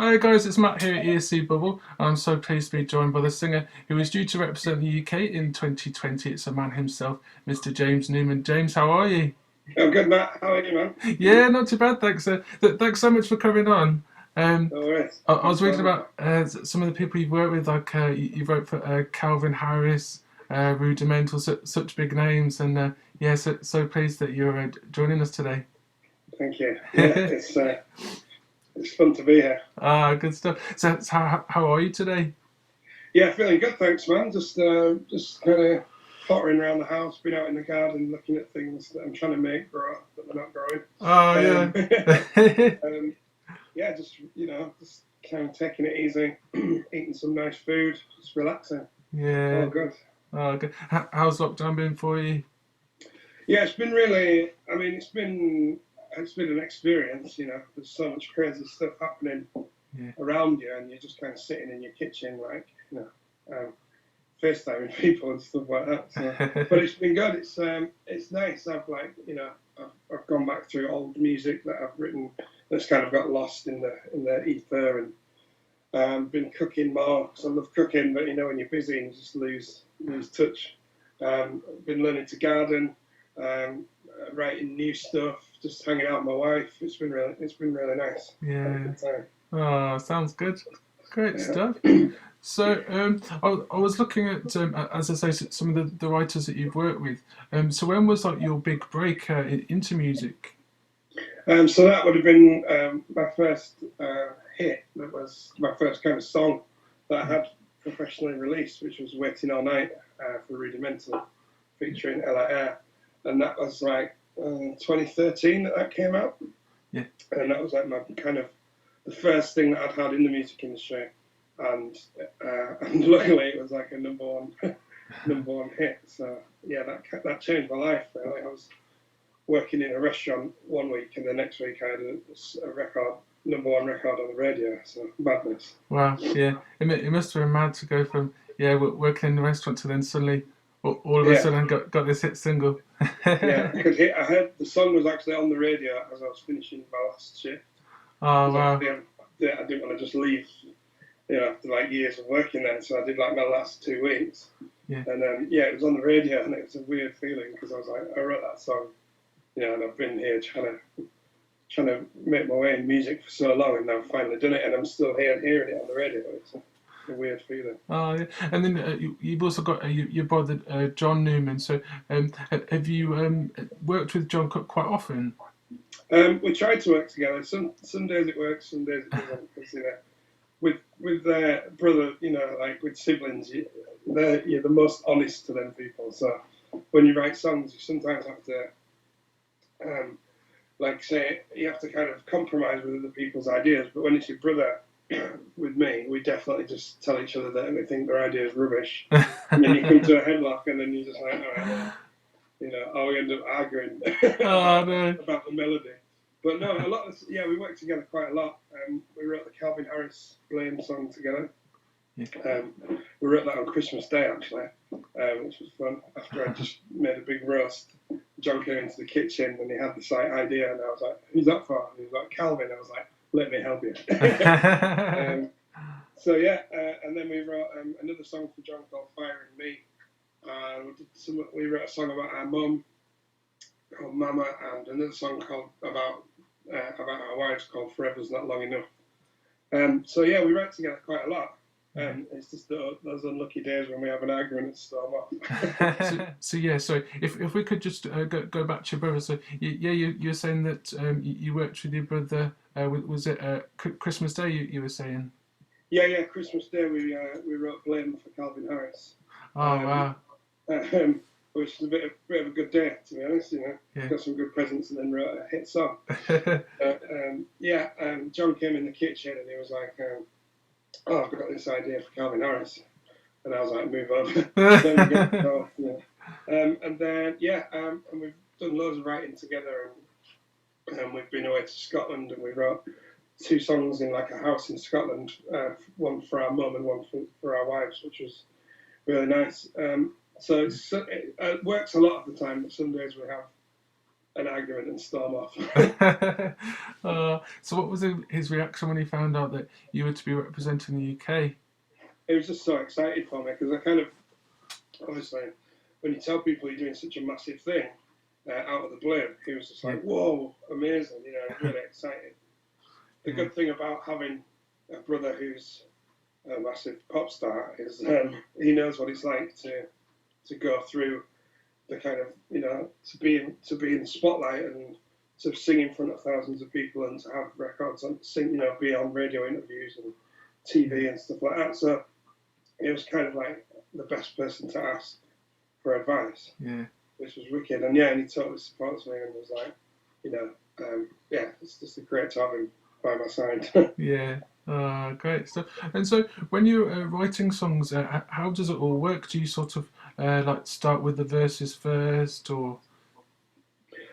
Hi guys, it's Matt here at ESCBubble. I'm so pleased to be joined by the singer who is due to represent the UK in 2020. It's a man himself, Mr. James Newman. James, how are you? I'm good, Matt. How are you, man? Yeah, not too bad, thanks. Thanks so much for coming on. Um, No worries. I was Thanks for reading having me. about some of the people you've worked with, like you wrote for Calvin Harris, Rudimental, such big names, and yeah, so pleased that you're joining us today. Thank you. Yeah, it's fun to be here. Ah, good stuff. So how are you today? Yeah, feeling good, thanks, man. Just kind of pottering around the house, been out in the garden, looking at things that I'm trying to make grow up, but they're not Oh growing. yeah. Yeah, just kind of taking it easy, eating some nice food, just relaxing. All Yeah. good. Oh, good. How's lockdown been for you? Yeah, it's been really. I mean, it's been an experience. There's so much crazy stuff happening Yeah. around you, and you're just kind of sitting in your kitchen, like FaceTiming people and stuff like that. So, but it's been good. It's nice. I've gone back through old music that I've written that's kind of got lost in the ether, and been cooking more because I love cooking. But when you're busy, and you just lose touch. Been learning to garden, writing new stuff, just hanging out with my wife. It's been really nice. Had a Yeah. good time. Oh, sounds good. Great stuff. Yeah. So, I was looking at, as I say, some of the writers that you've worked with. So when was like your big break into music? So that would have been my first hit. That was my first kind of song that I Yeah. had professionally released, which was "Waiting All Night" for Rudimental, featuring Ella Air, and that was like 2013 that came out, Yeah. and that was like my kind of the first thing that I'd had in the music industry, and and luckily it was like a number one number one hit. So yeah, that changed my life. Really. I was working in a restaurant one week, and the next week I had a record, number one record on the radio. So madness. Wow. Yeah. It must have been mad to go from working in the restaurant to then suddenly all of a Yeah, sudden got this hit single. yeah. I could hear. I heard the song was actually on the radio as I was finishing my last shift Oh because wow. obviously I didn't want to just leave. After like years of working there, so I did like my last 2 weeks, Yeah. and yeah, it was on the radio, and it was a weird feeling because I was like, I wrote that song, and I've been here trying to make my way in music for so long, and now I've finally done it, and I'm still here hearing it on the radio. It's a weird feeling. Oh, yeah. And then you've also got your brother John Newman. So have you worked with John quite often? We try to work together. Some days it works, some days it doesn't. Because with brother, like with siblings, you're the most honest to them people. So when you write songs, you sometimes have to, like say, you have to kind of compromise with other people's ideas. But when it's your brother, with me, we definitely just tell each other that we think their idea is rubbish, and then you come to a headlock, and then you just like, all right, well, or we end up arguing Oh no. about the melody. But no, we worked together quite a lot. We wrote the Calvin Harris "Blame" song together. Yeah. We wrote that on Christmas Day actually, which was fun. After I just made a big roast, John came into the kitchen and he had this idea, and I was like, "Who's that for?" And he was like, "Calvin." I was like, "Let me help you." So yeah, and then we wrote another song for John called "Fire and Me." We wrote a song about our mum called Mama, and another song called about our wives called "Forever's Not Long Enough." So yeah, we write together quite a lot. It's just those unlucky days when we have an argument and storm off. So yeah, so if we could just go back to your brother. So yeah, you're saying that you worked with your brother. Was it Christmas Day? You were saying. Yeah. Christmas Day we wrote "Blame" for Calvin Harris, Oh um, wow. which is a bit of a good day to be honest. Yeah. Got some good presents and then wrote a hit song. John came in the kitchen and he was like, "Oh, I've got this idea for Calvin Harris," and I was like, "Move over." There we go. So, and then and we've done loads of writing together, and we've been away to Scotland, and we wrote two songs in like a house in Scotland, one for our mum and one for our wives, which was really nice. So it works a lot of the time, but some days we have an argument and storm off. So what was his reaction when he found out that you were to be representing the UK? He was just so excited for me because I kind of, obviously, when you tell people you're doing such a massive thing out of the blue, he was just like, whoa, amazing, you know, really excited. The good thing about having a brother who's a massive pop star is he knows what it's like to go through the kind of, you know, to be in the spotlight and to sing in front of thousands of people and to have records and sing, you know, be on radio interviews and TV and stuff like that. So it was kind of like the best person to ask for advice, which was wicked. And and he totally supports me and was like, you know, it's just a great to have him by my side. Great stuff. And so, when you're writing songs, how does it all work? Do you sort of like start with the verses first, or?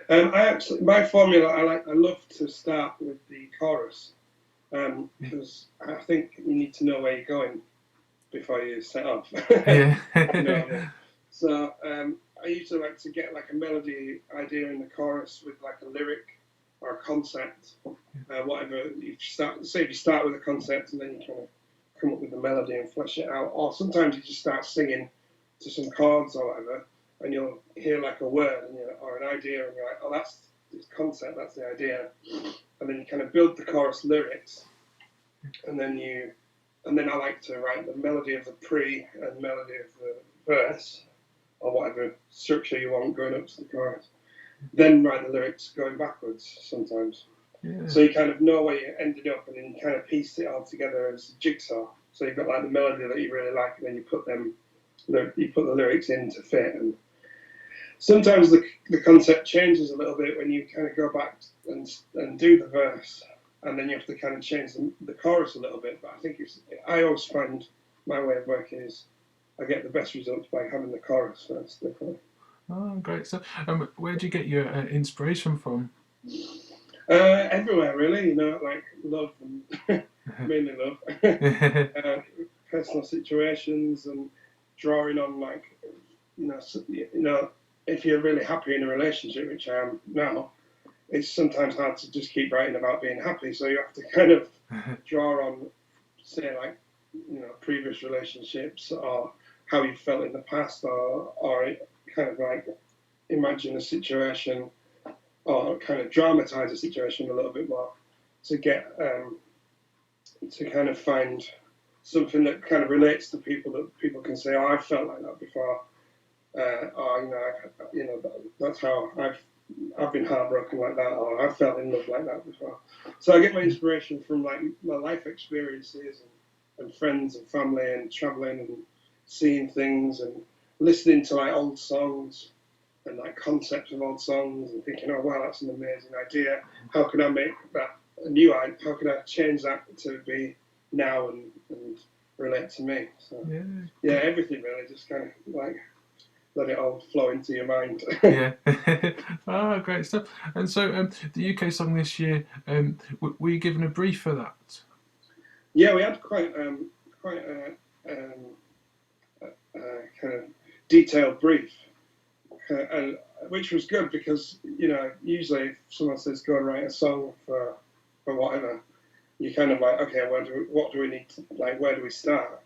My formula, I love to start with the chorus because I think you need to know where you're going before you set off. So I usually like to get like a melody idea in the chorus with like a lyric or a concept, whatever. You start with a concept and then you kind of come up with the melody and flesh it out. Or sometimes you just start singing to some chords or whatever, and you'll hear like a word or an idea, and you're like, oh, that's the concept, that's the idea, and then you kind of build the chorus lyrics, and then I like to write the melody of the pre and melody of the verse, or whatever structure you want going up to the chorus. Then write the lyrics going backwards sometimes. So you kind of know where you ended up, and then you kind of piece it all together as a jigsaw. So you've got like the melody that you really like, and then you put the lyrics in to fit. And sometimes the concept changes a little bit when you kind of go back and do the verse, and then you have to kind of change the chorus a little bit. But I think I always find my way of working is I get the best results by having the chorus first. Definitely. Oh, great. So, where do you get your inspiration from? Everywhere, really. You know, like love, and mainly love, personal situations, and drawing on like, if you're really happy in a relationship, which I am now, it's sometimes hard to just keep writing about being happy. So you have to kind of draw on, say, like, previous relationships or how you felt in the past, or kind of like imagine a situation or kind of dramatize a situation a little bit more to get to kind of find something that kind of relates to people, that people can say, oh, I felt like that before, that's how I've been heartbroken like that, or I've felt in love like that before. So I get my inspiration from like my life experiences and friends and family and traveling and seeing things and listening to like old songs and like concepts of old songs and thinking, oh wow, that's an amazing idea. How can I make that a new idea? How can I change that to be now and relate to me? So everything really, just kind of like let it all flow into your mind. Great stuff. And so the UK song this year, were you given a brief for that? Yeah, we had quite a kind of detailed brief, which was good because usually if someone says go and write a song for whatever, you kind of like, okay, what do we need to, like, where do we start?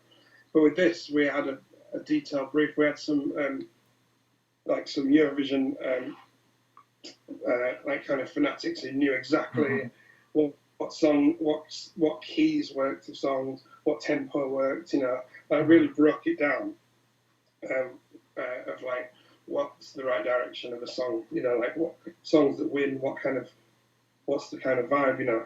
But with this, we had a detailed brief. We had some some Eurovision like kind of fanatics who knew exactly what song, what keys worked of songs, what tempo worked, like really broke it down of like what's the right direction of a song, like what songs that win, what's the kind of vibe,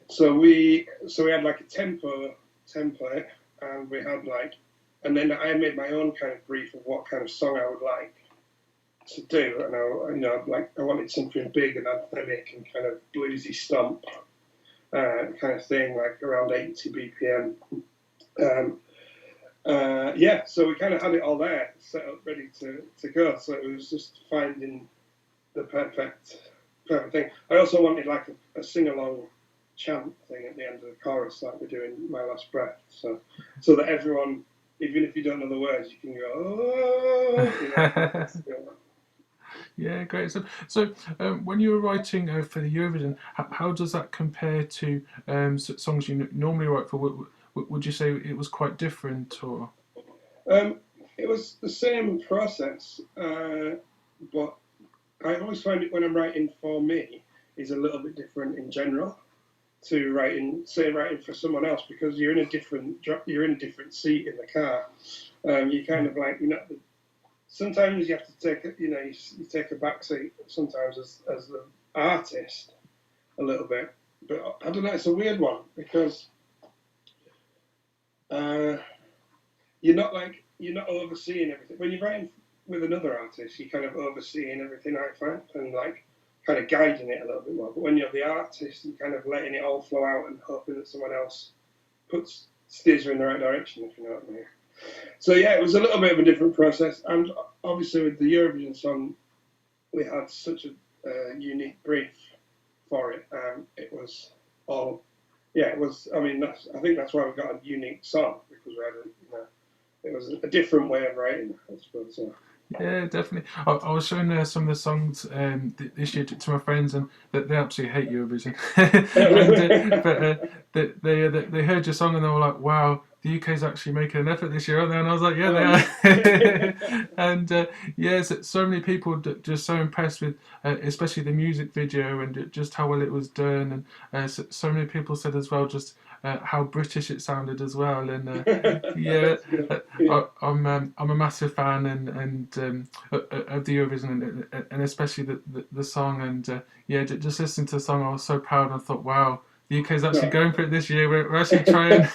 So we had like a tempo template, and we had like, and then I made my own kind of brief of what kind of song I would like to do, and I wanted something big and anthemic and kind of bluesy stomp kind of thing, like around 80 BPM. So we kind of had it all there, set up, ready to go. So it was just finding the perfect thing. I also wanted like a sing-along chant thing at the end of the chorus, like we do in My Last Breath, so that everyone, even if you don't know the words, you can go, oh, Yeah, great. So when you were writing for the Eurovision, how does that compare to songs you normally write for? Would you say it was quite different, or? Um, it was the same process, but I always find it when I'm writing for me is a little bit different in general to writing for someone else, because you're in a different seat in the car. You kind of like, sometimes you have to you take a back seat sometimes as the artist a little bit, but I don't know, it's a weird one because uh, you're not overseeing everything when you're writing with another artist. You're kind of overseeing everything, I find, and like kind of guiding it a little bit more. But when you're the artist, you're kind of letting it all flow out and hoping that someone else steers you in the right direction, if you know what I mean. So yeah, it was a little bit of a different process, and obviously with the Eurovision song, we had such a unique brief for it. It was all, yeah, it was. I mean, I think that's why we got a unique song, because we had it was a different way of writing, I suppose. So. Yeah, definitely. I was showing some of the songs this year to my friends, and they absolutely hate Eurovision. They heard your song and they were like, "Wow, the UK's actually making an effort this year, aren't they?" And I was like, "Yeah, they are." And yeah, so many people just so impressed with, especially the music video and just how well it was done, and so many people said as well just how British it sounded as well, and yeah, I'm a massive fan of the Eurovision and especially the song, and yeah, just listening to the song, I was so proud. I thought, wow, the UK's actually going for it this year. We're actually trying.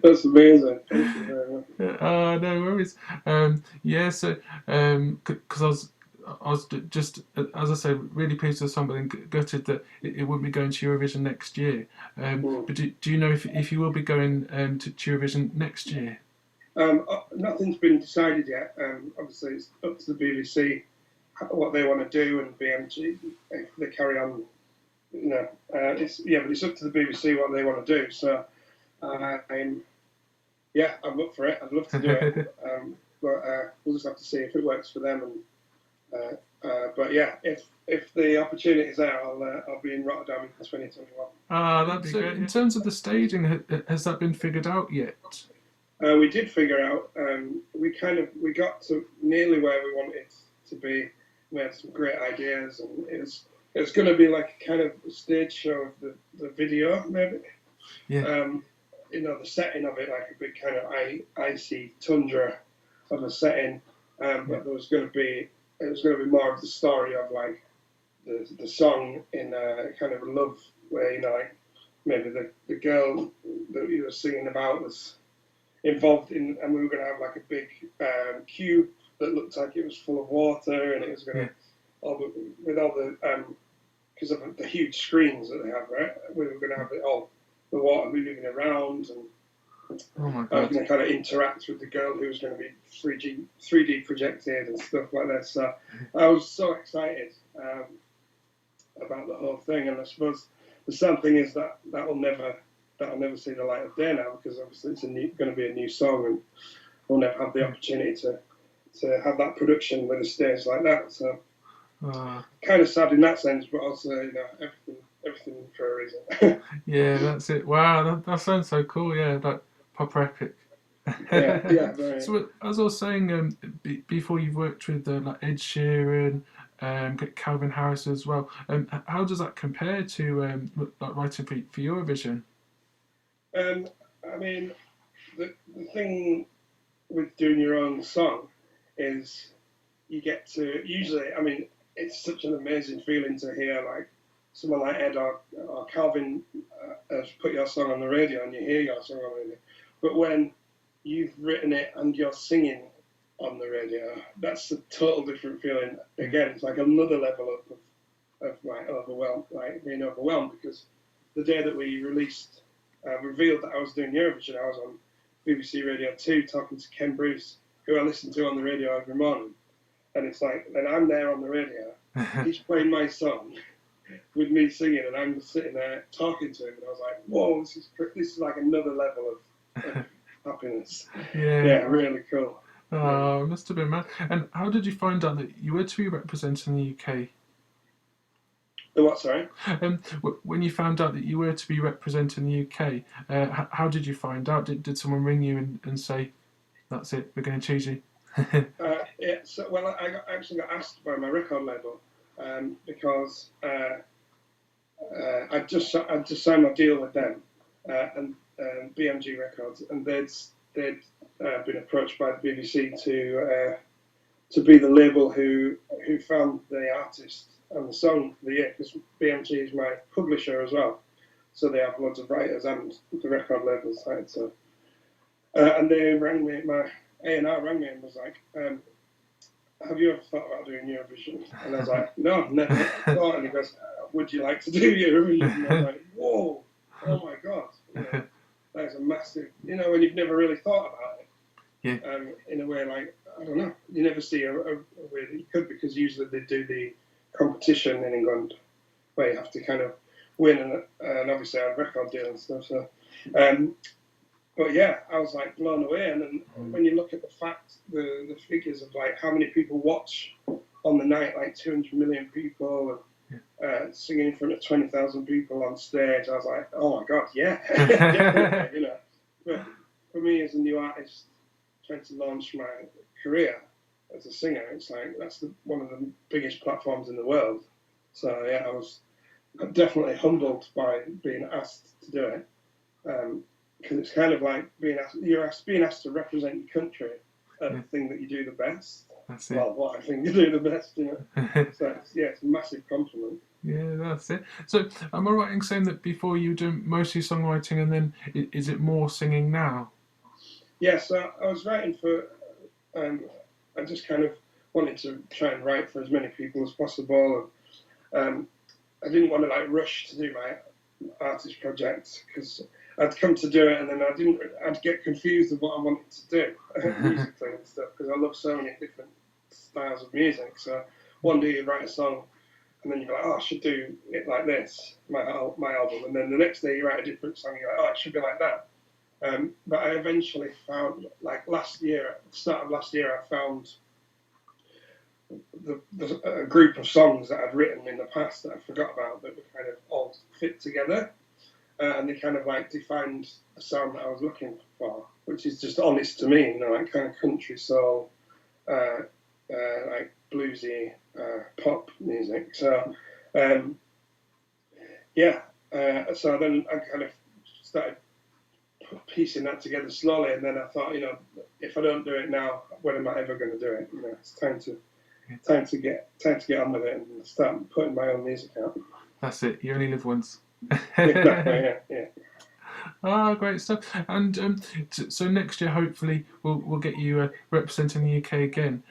That's amazing. Thank you very much. No worries. Yeah, so because I was just, as I say, really pleased with the song, but then gutted that it wouldn't be going to Eurovision next year. But do you know if you will be going to Eurovision next year? Nothing's been decided yet. Obviously, it's up to the BBC what they want to do and BMG if they carry on. But it's up to the BBC what they want to do. So I'm up for it. I'd love to do it, but we'll just have to see if it works for them. But yeah, if the opportunity is there, I'll be in Rotterdam in 2021. That'd be great. In terms of the staging, has that been figured out yet? We did figure out. We got to nearly where we wanted to be. We had some great ideas, and it was going to be like a kind of stage show of the video, maybe. Yeah. The setting of it, like a big kind of icy tundra of a setting. But it was going to be more of the story of like the song in a kind of a love way. Like maybe the girl that he was singing about was involved in, and we were going to have like a big cube that looked like it was full of water, and it was going to with all the because of the huge screens that they have, right? We were going to have it all, the water moving around, and oh my God. I was going to kind of interact with the girl who was going to be 3D projected and stuff like that. So I was so excited about the whole thing, and I suppose the sad thing is that'll never see the light of day now, because obviously it's going to be a new song, and we'll never have the opportunity to have that production with a stage like that. So kind of sad in that sense, but also everything for a reason. Yeah, that's it. Wow, that sounds so cool. Yeah, that proper epic. Yeah. Very. So as I was saying, before you've worked with like Ed Sheeran, Calvin Harris as well. How does that compare to like writing for Eurovision? I mean, the thing with doing your own song is you get to usually. I mean, it's such an amazing feeling to hear like someone like Ed or Calvin has put your song on the radio and you hear your song on the radio. But when you've written it and you're singing on the radio, that's a total different feeling. Again, it's like another level of like being overwhelmed, because the day that we revealed that I was doing Eurovision, I was on BBC Radio 2 talking to Ken Bruce, who I listen to on the radio every morning. And it's like, then I'm there on the radio, he's playing my song with me singing, and I'm just sitting there talking to him, and I was like, whoa, this is like another level of happiness. Yeah, really cool. Oh, it must have been mad. And how did you find out that you were to be representing the UK? The what? Sorry. When you found out that you were to be representing the UK, how did you find out? Did someone ring you and say, "That's it, we're going to choose you"? Yeah. So, well, actually got asked by my record label because I'd just signed my deal with them and BMG Records, and they'd been approached by the BBC to be the label who found the artist and the song for the year, because BMG is my publisher as well, so they have loads of writers and the record label side. So and they rang me, my A&R rang me and was like, have you ever thought about doing Eurovision? And I was like, no, never thought. And he goes, would you like to do Eurovision? And I was like, whoa, oh my God. That is a massive, when you've never really thought about it. Yeah. In a way, like, I don't know, you never see a way that you could, because usually they do the competition in England where you have to kind of win, and obviously I have a record deal and stuff. So, but yeah, I was like blown away. And then when you look at the figures of like how many people watch on the night, like 200 million people, and singing in front of 20,000 people on stage, I was like, oh my God, yeah, definitely, But for me as a new artist trying to launch my career as a singer, it's like that's one of the biggest platforms in the world. So yeah, I was definitely humbled by being asked to do it. Because it's kind of like being asked to represent your country at the thing that you do the best. That's it. Well, what I think you do the best, So it's a massive compliment. Yeah, that's it. So, am I right in saying that before you were doing mostly songwriting, and then is it more singing now? Yeah, so I was writing for. I just kind of wanted to try and write for as many people as possible, and I didn't want to like rush to do my artist project, because I'd come to do it and then I'd get confused of what I wanted to do musically and stuff, because I love so many different styles of music. So one day you write a song and then you're like, oh, I should do it like this, my album, and then the next day you write a different song, you're like, oh, it should be like that. But I eventually found, like last year, at the start of last year, I found a group of songs that I'd written in the past that I forgot about, that were kind of all fit together. And they kind of like defined the sound that I was looking for, which is just honest to me, like kind of country soul, like bluesy pop music. So, so then I kind of started piecing that together slowly, and then I thought, if I don't do it now, when am I ever going to do it? It's time to get on with it and start putting my own music out. That's it. You only live once. Exactly. Yeah. Ah, great stuff. And so next year, hopefully, we'll get you representing the UK again.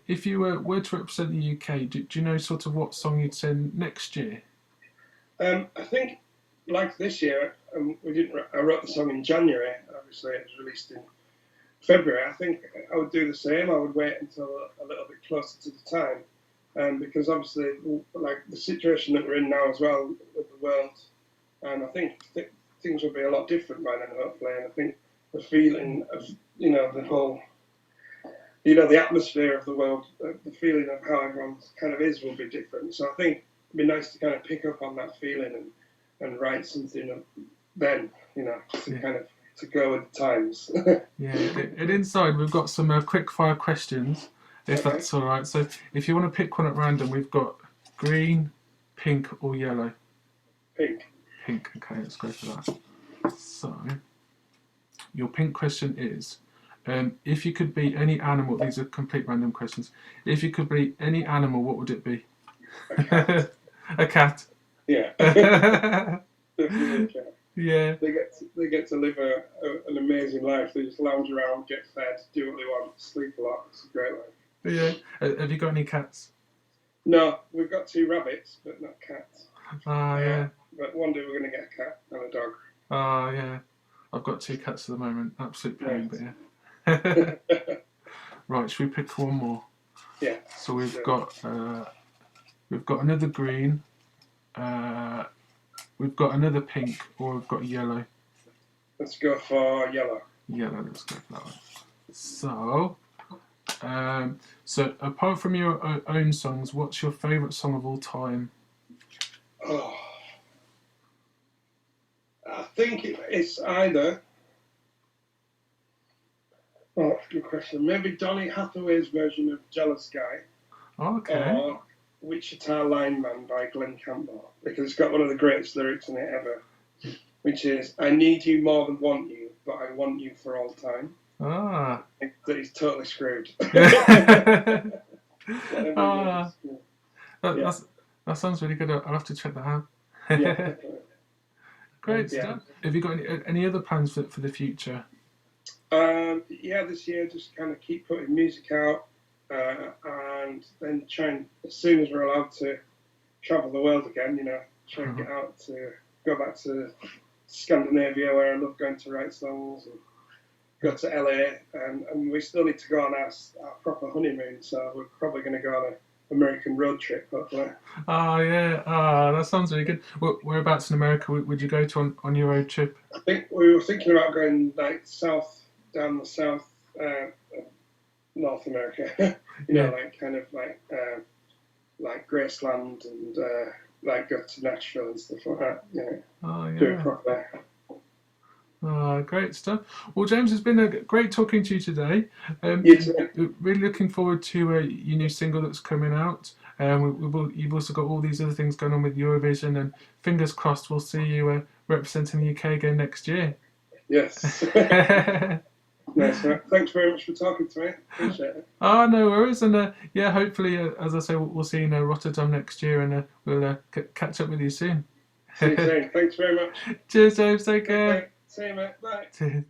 If you were to represent the UK, do you know sort of what song you'd send next year? I think, like this year, I wrote the song in January. Obviously, it was released in February. I think I would do the same. I would wait until a little bit closer to the time, because obviously, like the situation that we're in now as well with the world, and I think things will be a lot different by then, hopefully. And I think the feeling of the whole, the atmosphere of the world, the feeling of how everyone kind of is will be different. So I think it'd be nice to kind of pick up on that feeling and write something then, to go with the times. Yeah, and inside we've got some quickfire questions, if Okay. that's all right. So if you want to pick one at random, we've got green, pink, or yellow. Pink. Pink. Okay, let's go for that. So your pink question is, if you could be any animal, these are complete random questions. If you could be any animal, what would it be? A cat. A cat. Yeah. Definitely a cat. Yeah. They get to live an amazing life. They just lounge around, get fed, do what they want, sleep a lot. It's a great life. Yeah. Have you got any cats? No, we've got 2 rabbits, but not cats. Ah, yeah. But one day we're going to get a cat and a dog. Ah, yeah. I've got 2 cats at the moment. Absolute pain, but yeah. Right, should we pick one more? Yeah. So we've got another green. We've got another pink, or we've got yellow. Let's go for yellow. Yellow. Let's go for that one. So So apart from your own songs, what's your favourite song of all time? Oh, I think it's either. Oh, that's a good question. Maybe Donny Hathaway's version of "Jealous Guy" Okay. or "Wichita Lineman" by Glenn Campbell, because it's got one of the greatest lyrics in it ever, which is, "I need you more than want you, but I want you for all time." Ah. That he's totally screwed. Ah. Yeah. That sounds really good. I'll have to check that out. Yeah, definitely. Great Yeah. stuff. Have you got any other plans for the future? Yeah, this year just kind of keep putting music out, and then try and, as soon as we're allowed to travel the world again, try and get out to go back to Scandinavia, where I love going to write songs, and go to LA, and we still need to go on our proper honeymoon, so we're probably going to go on an American road trip, hopefully. Oh yeah, that sounds really good. Whereabouts in America would you go to on your road trip? I think we were thinking about going like down the south, North America. Yeah. Like kind of like Graceland and like go to Nashville and stuff like that. Oh Do it yeah. properly. Great stuff. Well, James, it's been great talking to you today. You too. Really looking forward to your new single that's coming out. You've also got all these other things going on with Eurovision, and fingers crossed we'll see you representing the UK again next year. Yes. Nice. Thanks very much for talking to me. Appreciate it. No worries. And yeah, hopefully, as I say, we'll see you in Rotterdam next year, and we'll catch up with you soon. See you soon. Thanks very much. Cheers, James. Take care. Okay. See you, mate. Bye. Cheers.